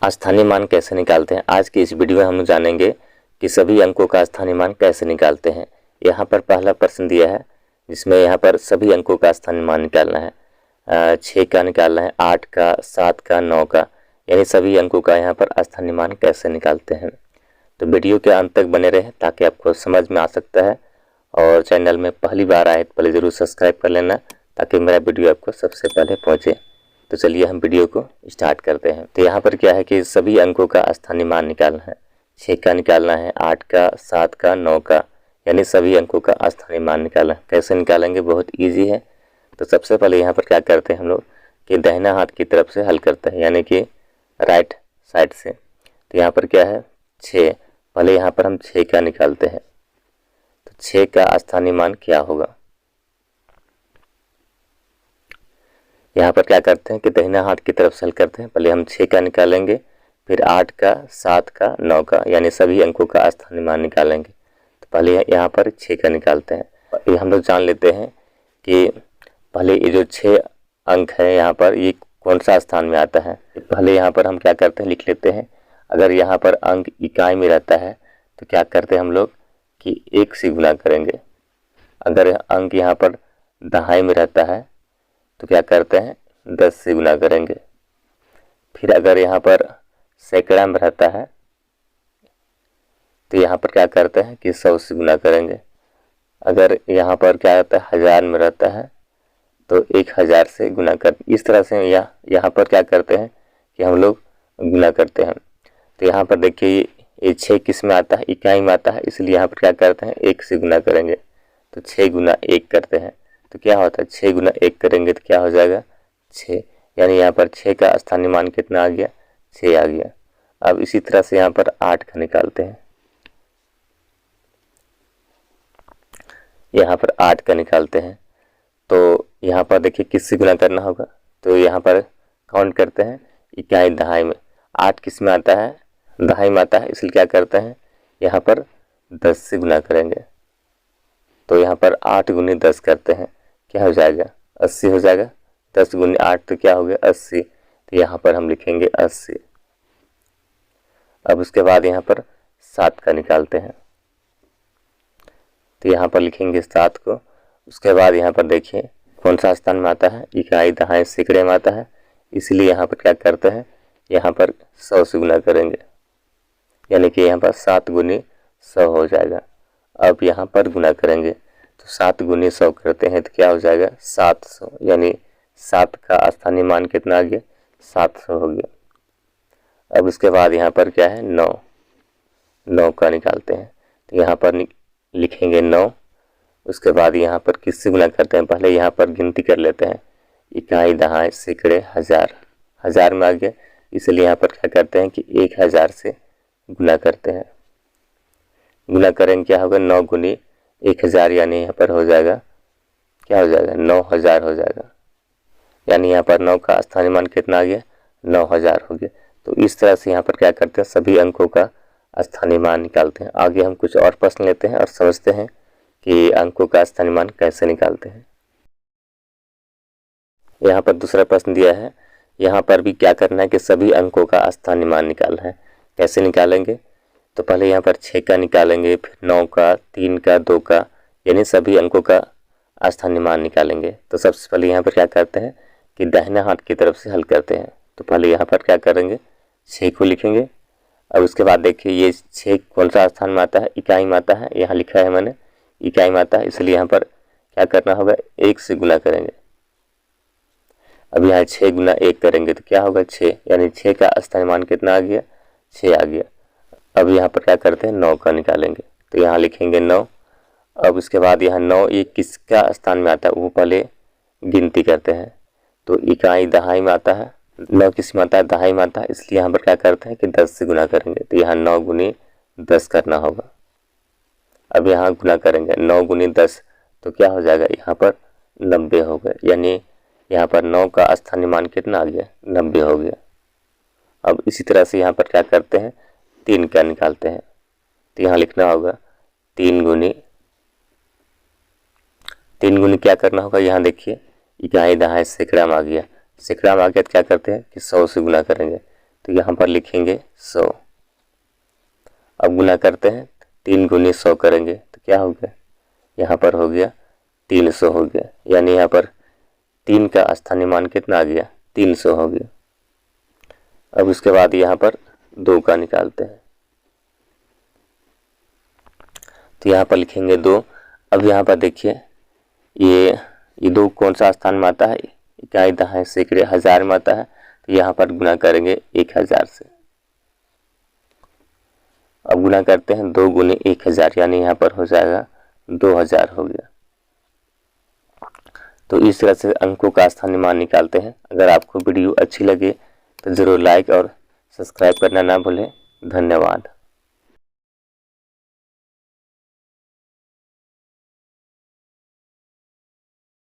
स्थानीय मान कैसे निकालते हैं। आज की इस वीडियो में हम लोग जानेंगे कि सभी अंकों का स्थानीय मान कैसे निकालते हैं। यहाँ पर पहला प्रश्न दिया है जिसमें यहाँ पर सभी अंकों का स्थानीय मान निकालना है। 6 का निकालना है, 8 का, 7 का, 9 का, यानी सभी अंकों का यहाँ पर स्थानीय मान कैसे निकालते हैं। तो वीडियो के अंत तक बने रहें ताकि आपको समझ में आ सकता है। और चैनल में पहली बार आए तो पहले ज़रूर सब्सक्राइब कर लेना ताकि मेरा वीडियो आपको सबसे पहले पहुँचे। तो चलिए हम वीडियो को स्टार्ट करते हैं। तो यहाँ पर क्या है कि सभी अंकों का स्थानीय मान निकालना है। 6 का निकालना है, 8 का, 7 का, 9 का, यानी सभी अंकों का स्थानीय मान निकालना है। कैसे निकालेंगे, बहुत इजी है। तो सबसे पहले यहाँ पर क्या करते हैं हम लोग कि दाहिना हाथ की तरफ से हल करते हैं, यानी कि राइट साइड से। तो यहाँ पर क्या है 6, पहले यहाँ पर हम 6 का निकालते हैं। तो 6 का स्थानीय मान क्या होगा। यहाँ पर क्या करते हैं कि दाहिना हाथ की तरफ से हल करते हैं। पहले हम 6 का निकालेंगे, फिर 8 का, 7 का, 9 का, यानी सभी अंकों का स्थानीय मान निकालेंगे। तो पहले यहाँ पर 6 का निकालते हैं। ये हम लोग जान लेते हैं कि पहले ये जो 6 अंक है यहाँ पर ये कौन सा स्थान में आता है। पहले यहाँ पर हम क्या करते हैं लिख लेते हैं। अगर यहाँ पर अंक इकाई में रहता है तो क्या करते हैं हम लोग कि 1 से गुना करेंगे। अगर अंक यहाँ पर दहाई में रहता है तो क्या करते हैं 10 से गुना करेंगे। फिर अगर यहाँ पर सैकड़ा में रहता है तो यहाँ पर क्या करते हैं कि 100 से गुना करेंगे। अगर यहाँ पर क्या रहता है हज़ार में रहता है तो 1000 से गुना कर, इस तरह से यहाँ पर क्या करते हैं कि हम लोग गुना करते हैं। तो यहाँ पर देखिए ये 6 किस में आता है, इकाई में आता है, इसलिए यहाँ पर क्या करते हैं 1 से गुना करेंगे। तो 6 गुना 1 करते हैं तो क्या होता है 6 गुना 1 करेंगे तो क्या हो जाएगा 6, यानी यहाँ पर 6 का स्थानीय मान कितना आ गया 6 आ गया। अब इसी तरह से यहाँ पर 8 का निकालते हैं। यहाँ पर 8 का निकालते हैं तो यहाँ पर देखिए किससे गुना करना होगा। तो यहाँ पर काउंट करते हैं इकाई दहाई में। 8 किस में आता है दहाई में आता है, इसलिए क्या करते हैं यहाँ पर 10 से गुना करेंगे। तो यहाँ पर 8 गुनी 10 करते हैं, क्या हो जाएगा 80 हो जाएगा। 10 गुनी 8 तो क्या हो गया 80। तो यहाँ पर हम लिखेंगे 80। अब उसके बाद यहाँ पर 7 का निकालते हैं। तो यहाँ पर लिखेंगे 7 को। उसके बाद यहाँ पर देखिए कौन सा स्थान में आता है, इकाई दहाई सैकड़े में आता है, इसलिए यहाँ पर क्या करते हैं यहाँ पर 100 से गुना करेंगे, यानी कि यहाँ पर 7 गुनी 100 हो जाएगा। अब यहाँ पर गुना करेंगे तो 7 गुनी 100 करते हैं तो क्या हो जाएगा 700, यानी 7 का स्थानीय मान कितना आ गया 700 हो गया। अब उसके बाद यहाँ पर क्या है 9 का निकालते हैं। तो यहाँ पर लिखेंगे 9। उसके बाद यहाँ पर किससे गुना करते हैं, पहले यहाँ पर गिनती कर लेते हैं। इकाई दहाई सैकड़े हज़ार में आ गया, इसलिए यहाँ पर क्या करते हैं कि 1000 से गुना करते हैं। गुना करेंगे क्या होगा 9 गुनी 1000, यानी यहाँ पर हो जाएगा क्या हो जाएगा 9000 हो जाएगा, यानी यहाँ पर 9 का स्थानीय मान कितना आ गया 9000 हो गया। तो इस तरह से यहाँ पर क्या करते हैं सभी अंकों का स्थानीय मान निकालते हैं। आगे हम कुछ और प्रश्न लेते हैं और समझते हैं कि अंकों का स्थानीय मान कैसे निकालते हैं। यहाँ पर दूसरा प्रश्न दिया है। यहाँ पर भी क्या करना है कि सभी अंकों का स्थानीय मान निकालना है। कैसे निकालेंगे, तो पहले यहाँ पर 6 का निकालेंगे, फिर 9 का, 3 का, 2 का, यानी सभी अंकों का स्थानीय मान निकालेंगे। तो सबसे पहले यहाँ पर क्या करते हैं कि दाहिना हाथ की तरफ से हल करते हैं। तो पहले यहाँ पर क्या करेंगे 6 को लिखेंगे। अब उसके बाद देखिए ये 6 कौन सा स्थान में आता है, इकाई में आता है, यहाँ लिखा है मैंने इकाई में आता है, इसलिए यहाँ पर क्या करना होगा 1 से गुना करेंगे। अब यहाँ 6 गुना 1 करेंगे तो क्या होगा 6, यानी 6 का स्थानीय मान कितना आ गया 6 आ गया। अब यहाँ पर क्या करते हैं 9 का निकालेंगे। तो यहाँ लिखेंगे 9। अब उसके बाद यहाँ 9 ये किसका स्थान में आता है वो पहले गिनती करते हैं। तो इकाई दहाई में आता है, 9 किस में आता है दहाई में आता है, इसलिए यहाँ पर क्या करते हैं कि 10 से गुना करेंगे। तो यहाँ 9 गुनी 10 करना होगा। अब यहाँ गुना करेंगे 9 गुनी 10 तो क्या हो जाएगा यहाँ पर 90 हो गए, यानी यहाँ पर 9 का स्थानीय मान कितना आ गया 90 हो गया। अब इसी तरह से यहाँ पर क्या करते हैं 3 का निकालते हैं। तो यहाँ लिखना होगा 3 गुनी क्या करना होगा, यहाँ देखिए इकाई दहाई सैकड़ा में आ गया, सैकड़ा में आ गया तो क्या करते हैं कि 100 से गुना करेंगे। तो यहाँ पर लिखेंगे 100। अब गुना करते हैं, 3 गुने 100 करेंगे तो क्या हो गया, यहाँ पर हो गया 300 हो गया। यानी यहाँ पर 3 का स्थानीय मान कितना आ गया, 300 हो गया। अब उसके बाद यहाँ पर 2 का निकालते हैं, तो यहाँ पर लिखेंगे 2। अब यहाँ पर देखिए ये 2 कौन सा स्थान में आता है, इकाई, दहाई, सैकड़े, हजार में आता है। तो यहाँ पर गुना करेंगे 1000 से। अब गुना करते हैं 2 गुने 1000, यानी यहाँ पर हो जाएगा 2000 हो गया। तो इस तरह से अंकों का स्थानीय मान निकालते हैं। अगर आपको वीडियो अच्छी लगे तो ज़रूर लाइक और सब्सक्राइब करना ना भूलें। धन्यवाद।